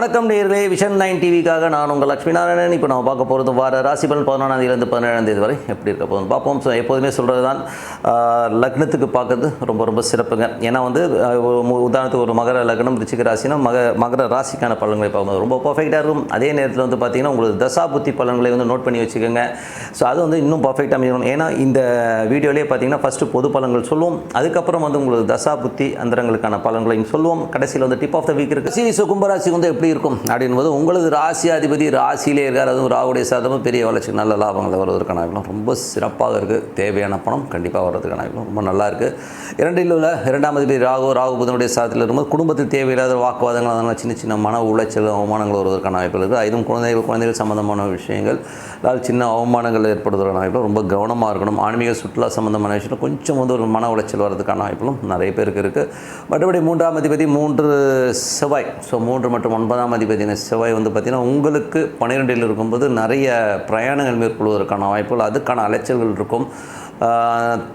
வணக்கம் நேயர்களே, விஷன் 9 டிவிக்காக நான் உங்கள் லட்சுமி நாராயணன். இப்போ நம்ம பார்க்க போகிறது வார ராசி பலன் 14ஆம் தேதியிலிருந்து 17ஆம் தேதி வரை எப்படி இருக்க போகுதுன்னு பார்ப்போம். ஸோ எப்போதுமே சொல்கிறது தான், லக்னத்துக்கு பார்க்கறது ரொம்ப சிறப்புங்க. ஏன்னா உதாரணத்துக்கு ஒரு மகர லக்னம் ரிச்சிக ராசினா மகர ராசிக்கான பலன்களை பார்க்கும்போது ரொம்ப பர்ஃபெக்டாக இருக்கும். அதே நேரத்தில் பார்த்தீங்கன்னா உங்களுக்கு தசா புத்தி பலன்களை நோட் பண்ணி வச்சுக்கோங்க. ஸோ அது இன்னும் பர்ஃபெக்டாக அமையணும். ஏன்னா இந்த வீடியோலேயே பார்த்தீங்கன்னா ஃபஸ்ட்டு பொது பலன்கள் சொல்லுவோம், அதுக்கப்புறம் உங்களுக்கு தசா புத்தி அந்தரங்களுக்கான பலன்களையும் சொல்லுவோம். கடைசியில் டிப் ஆஃப் த வீக் இருக்குது. ஸோ கும்பராசி எப்படி இருக்கும் அப்படின்போது, உங்களது ராசி அதிபதி ராசியிலே இருக்கார். அதுவும் ராகுடைய சாதமும் பெரிய வளர்ச்சி நல்ல லாபங்களை வருவதற்கான வாய்ப்பும் ரொம்ப சிறப்பாக இருக்குது. தேவையான பணம் கண்டிப்பாக வர்றதுக்கான வாய்ப்பும் ரொம்ப நல்லா இருக்குது. இரண்டாம் அதிபதி ராகு புதனுடைய சாதத்தில் இருக்கும்போது குடும்பத்தில் தேவையில்லாத வாக்குவாதங்கள், அதனால் சின்ன மன உளைச்சல் அவமானங்கள் வருவதற்கான வாய்ப்புகள் இருக்குது. அதுவும் குழந்தைகள் சம்பந்தமான விஷயங்கள், அதாவது சின்ன அவமானங்கள் ஏற்படுவதற்கான வாய்ப்பு ரொம்ப கவனமாக இருக்கணும். ஆன்மீக சுற்றுலா சம்பந்தமான விஷயத்தில் கொஞ்சம் ஒரு மன உளைச்சல் வர்றதுக்கான வாய்ப்புகளும் நிறைய பேருக்கு இருக்குது. மற்றபடி மூன்றாம் அதிபதி 3 செவ்வாய். ஸோ 3 மற்றும் 9ஆம் அதிபதியான செவ்வாய் பார்த்திங்கன்னா உங்களுக்கு 12இல் இருக்கும்போது நிறைய பிரயாணங்கள் மேற்கொள்வதற்கான வாய்ப்புகள், அதுக்கான அலைச்சல்கள் இருக்கும்.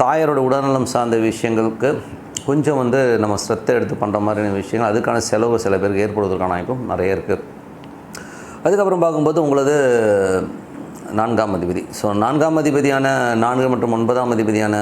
தாயாரோட உடல்நலம் சார்ந்த விஷயங்களுக்கு கொஞ்சம் நம்ம ஸ்ரத்தை எடுத்து பண்ணுற மாதிரியான விஷயங்கள், அதுக்கான செலவு சில பேருக்கு ஏற்படுவதற்கான வாய்ப்பும் நிறைய இருக்குது. அதுக்கப்புறம் பார்க்கும்போது உங்களது 4ஆம் அதிபதி. ஸோ 4ஆம் அதிபதியான 4 மற்றும் 9ஆம் அதிபதியான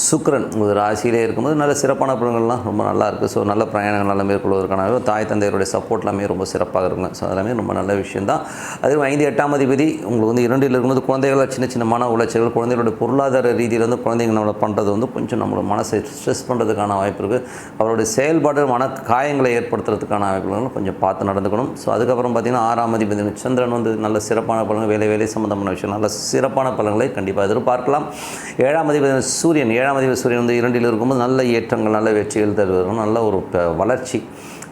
சுக்கிரன் ஒரு ராசியிலே இருக்கும்போது நல்ல சிறப்பான பலன்கள்லாம் ரொம்ப நல்லா இருக்குது. ஸோ நல்ல பிரயாணங்கள் நல்லா மேற்கொள்வதற்கான தாய் தந்தையருடைய சப்போர்ட் எல்லாமே ரொம்ப சிறப்பாக இருக்குங்க. ஸோ அதெல்லாமே ரொம்ப நல்ல விஷயம் தான். அதே 5, 8ஆம் அதிபதி உங்களுக்கு 2இல் இருக்கும்போது குழந்தைகளை சின்ன மன உளைச்சல்கள், குழந்தைகளுடைய பொருளாதார ரீதியில் குழந்தைங்க நம்மளை பண்ணுறது கொஞ்சம் நம்மளோட மனசை ஸ்ட்ரெஸ் பண்ணுறதுக்கான வாய்ப்பு இருக்குது. அவருடைய செயல்பாடு மன காயங்களை ஏற்படுத்துறதுக்கான வாய்ப்புகளும் கொஞ்சம் பார்த்து நடந்துக்கணும். ஸோ அதுக்கப்புறம் பார்த்திங்கன்னா 6ஆம் அதிபதி சந்திரன் நல்ல சிறப்பான பலன்கள், வேலை சம்பந்தமான விஷயம், நல்ல சிறப்பான பலன்களை கண்டிப்பாக எதிர்பார்க்கலாம். 7ஆம் அதிபதி சூரியன் 2இல் இருக்கும்போது நல்ல ஏற்றங்கள், நல்ல வெற்றிகள் தருவதும் நல்ல ஒரு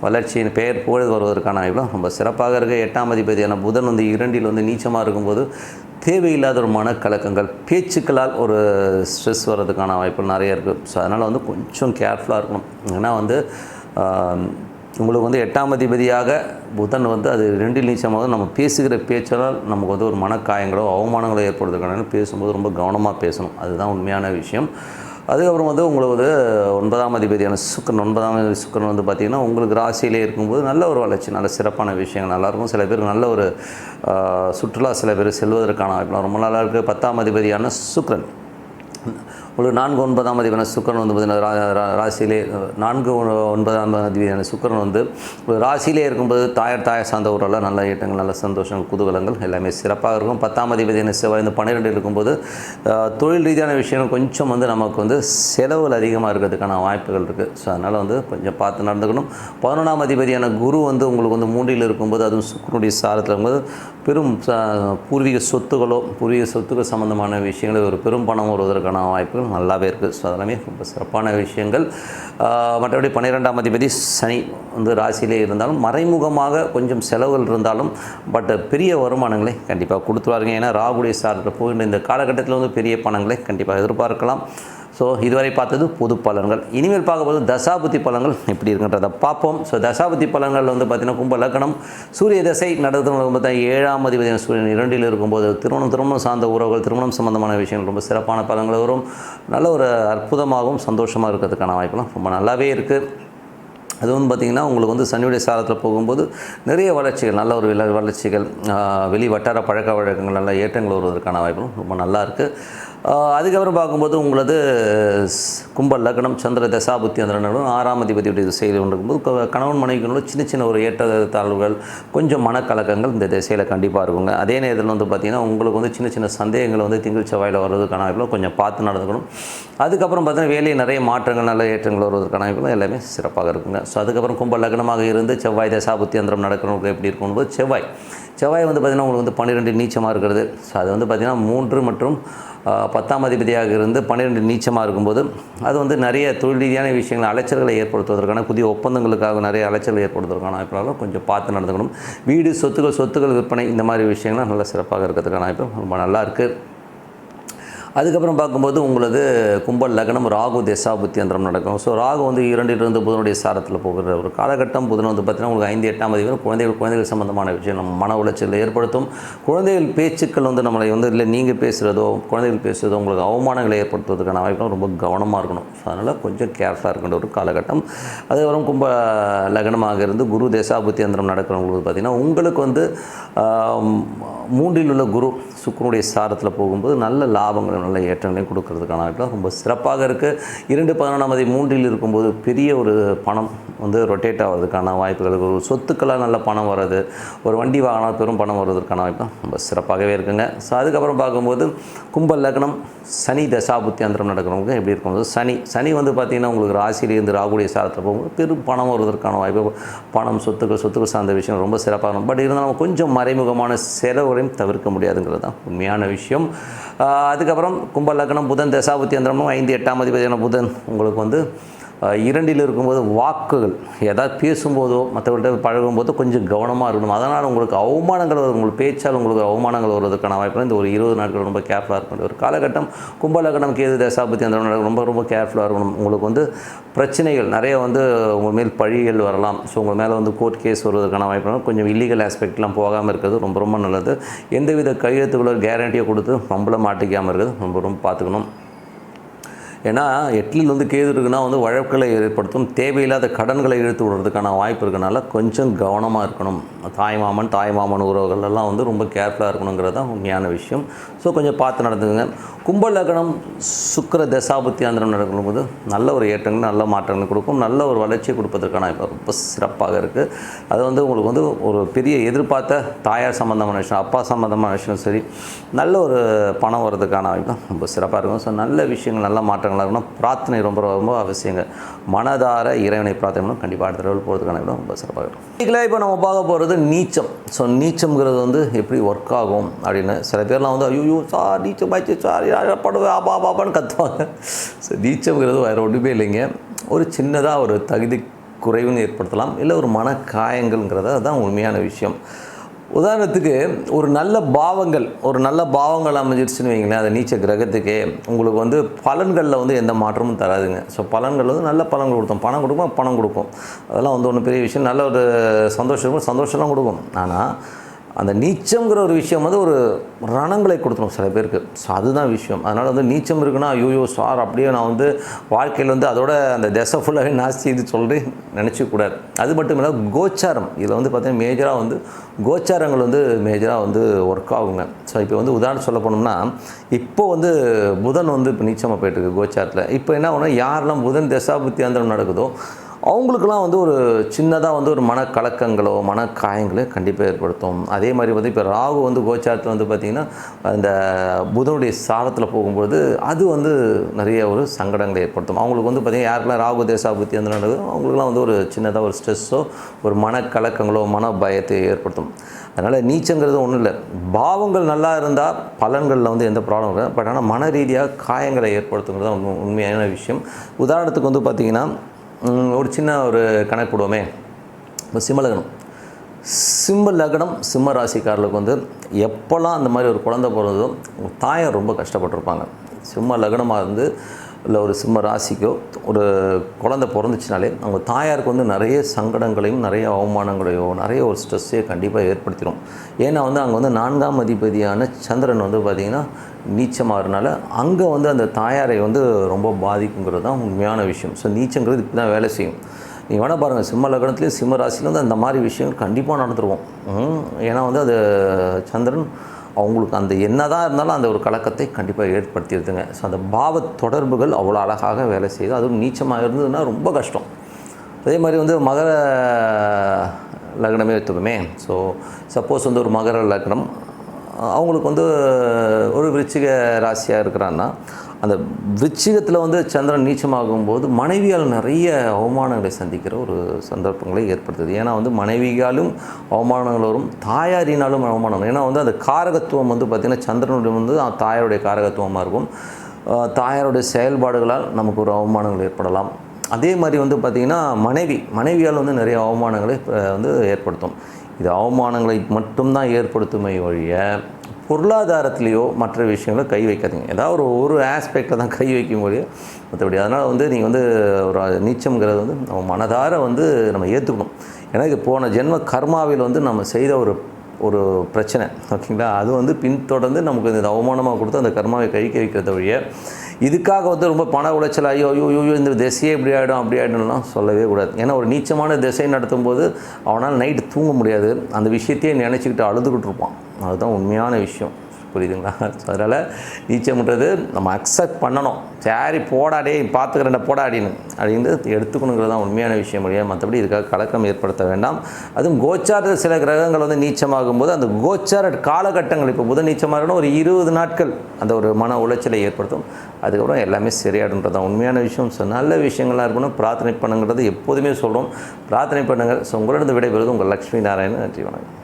வளர்ச்சியின் பெயர் புகழ் வருவதற்கான வாய்ப்பும் ரொம்ப சிறப்பாக இருக்குது. 8ஆம் அதிபதியான புதன் 2இல் நீச்சமாக இருக்கும்போது தேவையில்லாத ஒரு மனக்கலக்கங்கள், பேச்சுக்களால் ஒரு ஸ்ட்ரெஸ் வர்றதுக்கான வாய்ப்புகள் நிறைய இருக்குது. ஸோ அதனால் கொஞ்சம் கேர்ஃபுல்லாக இருக்கணும். ஏன்னா உங்களுக்கு 8ஆம் அதிபதியாக புதன் அது 2இல் நீச்சமாக நம்ம பேசுகிற பேச்சால் நமக்கு ஒரு மனக்காயங்களோ அவமானங்களோ ஏற்படுறதுக்கான பேசும்போது ரொம்ப கவனமாக பேசணும். அதுதான் உண்மையான விஷயம். அதுக்கப்புறம் உங்களுக்கு 9ஆம் அதிபதியான சுக்கிரன் பார்த்திங்கன்னா உங்களுக்கு ராசியிலே இருக்கும்போது நல்ல ஒரு வளர்ச்சி, நல்ல சிறப்பான விஷயங்கள் நல்லாயிருக்கும். சில பேர் நல்ல ஒரு சுற்றுலா சில பேர் செல்வதற்கான வாய்ப்புலாம் ரொம்ப நல்லா இருக்குது. 10ஆம் அதிபதியான சுக்கிரன் உங்களுக்கு 4, 9ஆம் அதிபதியான சுக்கிரன் ராசியிலே 4, 9ஆம் அதிபதியான சுக்கிரன் ஒரு ராசியிலே இருக்கும்போது தாயார் சார்ந்த ஊரெல்லாம் நல்ல ஏற்றங்கள், நல்ல சந்தோஷங்கள், குதூகலங்கள் எல்லாமே சிறப்பாக இருக்கும். 10ஆம் அதிபதியான செவ்வாய் 12இல் இருக்கும்போது தொழில் ரீதியான விஷயங்கள் கொஞ்சம் நமக்கு செலவுகள் அதிகமாக இருக்கிறதுக்கான வாய்ப்புகள் இருக்குது. ஸோ அதனால் கொஞ்சம் பார்த்து நடந்துக்கணும். 11ஆம் அதிபதியான குரு உங்களுக்கு 3இல் இருக்கும்போது, அதுவும் சுக்கிரனுடைய சாரத்தில் இருக்கும்போது பெரும் பூர்வீக சொத்துக்கள் சம்பந்தமான விஷயங்கள் ஒரு பெரும் பணம் வருவதற்கான வாய்ப்புகள் நல்லாவே இருக்குது. ஸோ அதெல்லாமே ரொம்ப சிறப்பான விஷயங்கள். மற்றபடி 12ஆம் அதிபதி சனி ராசியிலே இருந்தாலும் மறைமுகமாக கொஞ்சம் செலவுகள் இருந்தாலும் பட் பெரிய வருமானங்களை கண்டிப்பாக கொடுத்துருவாருங்க. ஏன்னா ராகுடைய சாரத்தில் போகின்ற இந்த காலகட்டத்தில் பெரிய பணங்களை கண்டிப்பாக எதிர்பார்க்கலாம். ஸோ இதுவரை பார்த்தது பொது பலன்கள். இனிமேல் பார்க்கும்போது தசாபுத்தி பலன்கள் எப்படி இருக்குன்றதை பார்ப்போம். ஸோ தசாபுத்தி பலன்கள் பார்த்திங்கன்னா கும்ப லக்னம் சூரிய தசை நடத்தும் பார்த்தா 7ஆம் அதிபதியான சூரியன் 2இல் இருக்கும்போது திருமணம் சார்ந்த உறவுகள், திருமணம் சம்பந்தமான விஷயங்கள் ரொம்ப சிறப்பான பலன்கள் வரும். நல்ல ஒரு அற்புதமாகவும் சந்தோஷமாக இருக்கிறதுக்கான வாய்ப்புலாம் ரொம்ப நல்லாவே இருக்குது. அது பார்த்திங்கன்னா உங்களுக்கு சனியுடைய சாரத்தில் போகும்போது நிறைய வளர்ச்சிகள், நல்ல ஒரு வளர்ச்சிகள், வெளி வட்டார பழக்க வழக்கங்கள், நல்ல ஏற்றங்கள் வருவதற்கான வாய்ப்புகளும் ரொம்ப நல்லா இருக்குது. அதுக்கப்புறம் பார்க்கும்போது உங்களது கும்ப லக்னம் சந்திர தசாபுத்தி அந்த 6ஆம் அதிபதியுடைய திசையில் இருக்கும்போது கணவன் மனைவிகளோட சின்ன ஒரு ஏற்ற தாழ்வுகள், கொஞ்சம் மனக்கலக்கங்கள் இந்த திசையில் கண்டிப்பாக இருக்குங்க. அதே நேரத்தில் பார்த்திங்கன்னா உங்களுக்கு சின்ன சந்தேகங்கள் திங்கள் செவ்வாயில் வர்றதுக்கான வாய்ப்புகளும் கொஞ்சம் பார்த்து நடந்துக்கணும். அதுக்கப்புறம் பார்த்திங்கன்னா வேலையில் நிறைய மாற்றங்கள், நல்ல ஏற்றங்கள் வருவதற்கான வாய்ப்புகளும் எல்லாமே சிறப்பாக இருக்குங்க. ஸோ அதுக்கப்புறம் கும்ப லக்னமாக இருந்து செவ்வாய் தசாபுத்தி அந்தரம் நடக்கிறவங்களுக்கு எப்படி இருக்கும்போது செவ்வாய் பார்த்திங்கன்னா உங்களுக்கு 12 நீச்சமாக இருக்கிறது. ஸோ அது பார்த்திங்கன்னா 3 மற்றும் 10ஆம் அதிபதியாக இருந்து 12 நீச்சமாக இருக்கும்போது அது நிறைய தொழில் ரீதியான விஷயங்கள் அலைச்சல்களை ஏற்படுத்துவதற்கான, புதிய ஒப்பந்தங்களுக்காக நிறைய அலைச்சல்கள் ஏற்படுத்துவதற்கான வாய்ப்புகளும் கொஞ்சம் பார்த்து நடந்துக்கணும். வீடு சொத்துக்கள் விற்பனை இந்த மாதிரி விஷயங்கள்லாம் நல்லா சிறப்பாக இருக்கிறதுக்கான வாய்ப்பு ரொம்ப நல்லா இருக்குது. அதுக்கப்புறம் பார்க்கும்போது உங்களது கும்பல் லக்னம் ராகு தசாபுத்தி அந்தரம் நடக்கும். ஸோ ராகு வந்து 2லிருந்து புதனுடைய சாரத்தில் போகிற ஒரு காலகட்டம். புதன் வந்து பார்த்திங்கன்னா உங்களுக்கு 5, 8ஆம் அதிபதி குழந்தைகள் சம்பந்தமான விஷயம் நம்ம மன உளைச்சல் ஏற்படுத்தும். குழந்தைகள் பேச்சுக்கள் வந்து நம்மளை வந்து இல்லை நீங்கள் பேசுகிறதோ குழந்தைகள் பேசுகிறதோ உங்களுக்கு அவமானங்களை ஏற்படுத்துவதற்கான வாய்ப்புகள் ரொம்ப கவனமாக இருக்கணும். ஸோ அதனால் கொஞ்சம் கேர்ஃபுல்லாக இருக்கின்ற ஒரு காலகட்டம். அதுக்கப்புறம் கும்ப லக்னமாக இருந்து குரு தசாபுத்தி அந்தரம் நடக்கிறவங்களுக்கு பார்த்திங்கன்னா உங்களுக்கு வந்து 3இல் உள்ள குரு சுக்கிரனுடைய சாரத்தில் போகும்போது நல்ல லாபங்கள் நல்ல ஏற்றங்களையும் கொடுக்கறதுக்கான வாய்ப்புகள் ரொம்ப சிறப்பாக இருக்குது. 2/11ஆம் தேதி 3இல் இருக்கும்போது பெரிய ஒரு பணம் வந்து ரொட்டேட் ஆகிறதுக்கான வாய்ப்புகள், ஒரு சொத்துக்களாக நல்ல பணம் வர்றது, ஒரு வண்டி வாகனம் பெரும் பணம் வருவதற்கான வாய்ப்பு ரொம்ப சிறப்பாகவே இருக்குங்க. ஸோ அதுக்கப்புறம் பார்க்கும்போது கும்ப லக்னம் சனி தசாபுத்தி அந்தரம் நடக்கிறவங்க எப்படி இருக்கும்போது சனி வந்து பார்த்திங்கன்னா உங்களுக்கு ராசியிலேருந்து ராகுடைய சாரத்தில் போகும்போது பெரும் பணம் வருவதற்கான வாய்ப்பு, பணம் சொத்துக்கள் சார்ந்த விஷயம் ரொம்ப சிறப்பாக இருக்கும். பட் இருந்தாலும் கொஞ்சம் மறைமுகமான செலவுகளையும் தவிர்க்க முடியாதுங்கிறது தான் உண்மையான விஷயம். அதுக்கப்புறம் கும்ப லக்னம் புதன் தசாபுத்தி அந்தரமும் 5, 8ஆம் அதிபதியான புதன் உங்களுக்கு வந்து 2இல் இருக்கும்போது வாக்குகள் ஏதாவது பேசும்போதோ மற்றவர்கள்ட்ட பழகும்போதோ கொஞ்சம் கவனமாக இருக்கணும். அதனால் உங்களுக்கு அவமானங்கள் வரும், உங்களுக்கு பேச்சால் உங்களுக்கு அவமானங்கள் வருவதற்கான வாய்ப்பு இந்த ஒரு 20 நாட்கள் ரொம்ப கேர்ஃபுல்லாக இருக்கணும். ஒரு காலகட்டம் கும்ப லக்னம் கேது தசாபுத்தி அந்த ரொம்ப கேர்ஃபுல்லாக இருக்கணும். உங்களுக்கு வந்து பிரச்சனைகள் நிறைய வந்து உங்கள் மேல் பழிகள் வரலாம். ஸோ உங்கள் மேலே வந்து கோர்ட் கேஸ் வருவதற்கான வாய்ப்பு கொஞ்சம் இல்லீகல் ஆஸ்பெக்ட்லாம் போகாமல் இருக்கிறது ரொம்ப நல்லது. எந்தவித கையெழுத்துக்களோ கேரண்டியை கொடுத்து நம்மள மாட்டிக்காமல் இருக்கிறது ரொம்ப பார்த்துக்கணும். ஏன்னா 8இல் வந்து கேது இருக்குன்னா வந்து வழக்குகளை ஏற்படுத்தும், தேவையில்லாத கடன்களை இழுத்து விடுறதுக்கான வாய்ப்பு இருக்கனால கொஞ்சம் கவனமாக இருக்கணும். தாய்மாமன் உறவுகள் எல்லாம் வந்து ரொம்ப கேர்ஃபுல்லாக இருக்கணுங்கிறது தான் உண்மையான விஷயம். ஸோ கொஞ்சம் பார்த்து நடந்துங்க. கும்ப லக்னம் சுக்கிர தசாபுத்தி அந்தரம் நடக்கும்போது நல்ல ஒரு ஏற்றங்கள் நல்ல மாற்றங்கள் கொடுக்கும், நல்ல ஒரு வளர்ச்சியை கொடுப்பதற்கான வாய்ப்பு ரொம்ப சிறப்பாக இருக்குது. அது வந்து உங்களுக்கு வந்து ஒரு பெரிய எதிர்பார்த்த தாயார் சம்மந்தமான விஷயம், அப்பா சம்மந்தமான விஷயம் சரி, நல்ல ஒரு பணம் வர்றதுக்கான வாய்ப்பு ரொம்ப சிறப்பாக இருக்கும். ஸோ நல்ல விஷயங்கள் நல்ல மாற்றங்களாக இருக்கணும். பிரார்த்தனை ரொம்ப அவசியங்க. மனதார இறைவனை பிரார்த்தனை பண்ணணும். கண்டிப்பாக அடுத்த லெவல் போகிறதுக்கான இடம் ரொம்ப சிறப்பாக இருக்கும். இதில் இப்போ நம்ம பார்க்க போகிறது நீச்சம். ஸோ நீச்சம்ங்கிறது வந்து எப்படி ஒர்க் ஆகும் அப்படின்னு சில பேர்லாம் வந்து ஐயோ சார் நீச்சம் ஆயிடுச்சு சார் படுவேன் ஆபான்னு கத்துவாங்க. ஸோ நீச்சம்ங்கிறது வேறு ஒன்றுமே இல்லைங்க. ஒரு சின்னதாக ஒரு தகுதி குறைவுன்னு ஏற்படுத்தலாம், இல்லை ஒரு மன காயங்கள்ங்கிறது அதுதான் உண்மையான விஷயம். உதாரணத்துக்கு ஒரு நல்ல பாவங்கள் அமைஞ்சிருச்சுன்னு வைங்களேன், அது நீச்ச கிரகத்துக்கே உங்களுக்கு வந்து பலன்களில் வந்து எந்த மாற்றமும் தராதுங்க. ஸோ பலன்கள் வந்து நல்ல பலன்கள் கொடுத்தோம், பணம் கொடுக்கும். அதெல்லாம் வந்து ஒன்றும் பெரிய விஷயம், நல்ல ஒரு சந்தோஷம்லாம் கொடுக்கும். ஆனால் அந்த நீச்சம்ங்கிற ஒரு விஷயம் வந்து ஒரு ரணங்களை கொடுத்துரும் சில பேருக்கு. ஸோ அதுதான் விஷயம். அதனால் வந்து நீச்சம் இருக்குன்னா ஐயோ சார் அப்படியே நான் வந்து வாழ்க்கையில் வந்து அதோட அந்த திசை ஃபுல்லாகவே நாஸ்தி இது சொல்லிட்டு நினச்சிக்கூடாது. அது மட்டும் இல்லை கோச்சாரம், இதில் வந்து பார்த்திங்கன்னா மேஜராக வந்து கோச்சாரங்கள் வந்து மேஜராக வந்து ஒர்க் ஆகுங்க. ஸோ இப்போ வந்து உதாரணம் சொல்ல போனோம்னா இப்போது வந்து புதன் வந்து இப்போ நீச்சமாக போயிட்டுருக்கு கோச்சாரத்தில். இப்போ என்ன ஒன்று யாரெல்லாம் புதன் தசாபுத்தி அந்தரம் நடக்குதோ அவங்களுக்கெல்லாம் வந்து ஒரு சின்னதாக வந்து ஒரு மனக்கலக்கங்களோ மனக்காயங்களோ கண்டிப்பாக ஏற்படுத்தும். அதே மாதிரி வந்து இப்போ ராகு வந்து கோச்சாரத்தில் வந்து பார்த்திங்கன்னா அந்த புதனுடைய சாரத்தில் போகும்போது அது வந்து நிறைய ஒரு சங்கடங்களை ஏற்படுத்தும். அவங்களுக்கு வந்து பார்த்திங்கன்னா யாருக்கெல்லாம் ராகு தசாபுத்தி அந்த நடக்குதோ அவங்களுக்குலாம் வந்து ஒரு சின்னதாக ஒரு ஸ்ட்ரெஸ்ஸோ ஒரு மனக்கலக்கங்களோ மன பயத்தை ஏற்படுத்தும். அதனால் நீச்சங்கிறது ஒன்றும் இல்லை, பாவங்கள் நல்லா இருந்தால் பலன்களில் வந்து எந்த ப்ராப்ளம் இல்லை. பட் ஆனால் மன ரீதியாக காயங்களை ஏற்படுத்துங்கிறது தான் உண்மையான விஷயம். உதாரணத்துக்கு வந்து பார்த்திங்கன்னா ஒரு சின்ன ஒரு கணக்கு போடுவோமே. இப்போ சிம்ம லக்னம் சிம்ம ராசிக்காரர்களுக்கு வந்து எப்போல்லாம் அந்த மாதிரி ஒரு குழந்தை பிறந்ததோ தாயார் ரொம்ப கஷ்டப்பட்டிருப்பாங்க. சிம்ம லக்னமாக இருந்து இல்லை ஒரு சிம்ம ராசிக்கோ ஒரு குழந்தை பிறந்துச்சுனாலே அவங்க தாயாருக்கு வந்து நிறைய சங்கடங்களையும் நிறைய அவமானங்களையோ நிறைய ஒரு ஸ்ட்ரெஸ்ஸையோ கண்டிப்பாக ஏற்படுத்திடும். ஏன்னா வந்து அங்கே வந்து 4ஆம் அதிபதியான சந்திரன் வந்து பார்த்திங்கன்னா நீச்சமாகறதுனால அங்கே வந்து அந்த தாயாரை வந்து ரொம்ப பாதிக்குங்கிறது தான் உண்மையான விஷயம். ஸோ நீச்சங்கிறது இப்படி தான் வேலை செய்யும். நீங்கள் வேணால் பாருங்கள், சிம்ம லக்னத்துலேயும் சிம்ம ராசியில் வந்து அந்த மாதிரி விஷயங்கள் கண்டிப்பாக நடந்துருவோம். ஏன்னா வந்து அது சந்திரன் அவங்களுக்கு அந்த என்ன தான் இருந்தாலும் அந்த ஒரு கலக்கத்தை கண்டிப்பாக ஏற்படுத்திடுதுங்க. ஸோ அந்த பாவ தொடர்புகள் அவ்வளோ அழகாக வேலை செய்யுது. அதுவும் நீச்சமாக இருந்ததுன்னா ரொம்ப கஷ்டம். அதே மாதிரி வந்து மகர லக்னமே எடுத்துக்கோமே. ஸோ சப்போஸ் வந்து ஒரு மகர லக்னம் அவங்களுக்கு வந்து ஒரு விருச்சிக ராசியாக இருக்கிறான்னா அந்த விருச்சிகத்தில் வந்து சந்திரன் நீச்சமாகும்போது மனைவியால் நிறைய அவமானங்களை சந்திக்கிற ஒரு சந்தர்ப்பங்களை ஏற்படுத்துது. ஏன்னா வந்து மனைவியாலும் அவமானங்கள் வரும், தாயாரினாலும் அவமானம். ஏன்னா வந்து அந்த காரகத்துவம் வந்து பார்த்திங்கன்னா சந்திரனுடைய வந்து தாயாருடைய காரகத்துவமாக இருக்கும். தாயாருடைய செயல்பாடுகளால் நமக்கு ஒரு அவமானங்கள் ஏற்படலாம். அதே மாதிரி வந்து பார்த்திங்கன்னா மனைவியால் வந்து நிறைய அவமானங்களை வந்து ஏற்படுத்தும். இது அவமானங்களை மட்டும்தான் ஏற்படுத்துமே ஒழிய பொருளாதாரத்துலேயோ மற்ற விஷயங்களோ கை வைக்காதீங்க. ஏதாவது ஒரு ஆஸ்பெக்டில் தான் கை வைக்க முடியும், மற்றபடி. அதனால் வந்து நீங்கள் வந்து ஒரு நீச்சம்ங்கிறது வந்து நம்ம மனதார வந்து நம்ம ஏற்றுக்கணும். ஏன்னா இது போன ஜென்ம கர்மாவில் வந்து நம்ம செய்த ஒரு பிரச்சனை, ஓகேங்களா? அது வந்து பின்தொடர்ந்து நமக்கு இந்த அவமானமாக கொடுத்து அந்த கர்மாவை கைக்க வைக்கிறத வழிய இதுக்காக வந்து ரொம்ப பண உளைச்சல், ஐயோ இந்த திசையே இப்படி ஆகிடும் அப்படி ஆகிடும்லாம் சொல்லவே கூடாது. ஏன்னா ஒரு நீச்சமான திசை நடத்தும் போது அவனால் நைட்டு தூங்க முடியாது, அந்த விஷயத்தையே நினச்சிக்கிட்டு அழுதுகிட்டு இருப்பான். அதுதான் உண்மையான விஷயம், புரியுதுங்களா? ஸோ அதனால் நீச்சம்ன்றது நம்ம அக்செப்ட் பண்ணணும். சரி போடாடே பார்த்துக்கிறேன் போடாடின்னு எடுத்துக்கணுங்கிறது தான் உண்மையான விஷயம் முடியாது. மற்றபடி இதுக்காக கலக்கம் ஏற்படுத்த வேண்டாம். அதுவும் கோச்சார சில கிரகங்கள் வந்து நீச்சமாகும் போது அந்த கோச்சார காலகட்டங்கள், இப்போ புதன் நீச்சமாக இருக்கணும், ஒரு 20 நாட்கள் அந்த ஒரு மன உளைச்சலை ஏற்படுத்தும். அதுக்கப்புறம் எல்லாமே சரியாடுன்றது தான் உண்மையான விஷயம். ஸோ நல்ல விஷயங்கள்லாம் இருக்கணும், பிரார்த்தனை பண்ணுங்கிறது எப்போதுமே சொல்கிறோம். பிரார்த்தனை பண்ணுங்கள். ஸோ உங்களிடம் விடைபெறுவது உங்கள் லக்ஷ்மி நாராயணன். நன்றி, வணக்கம்.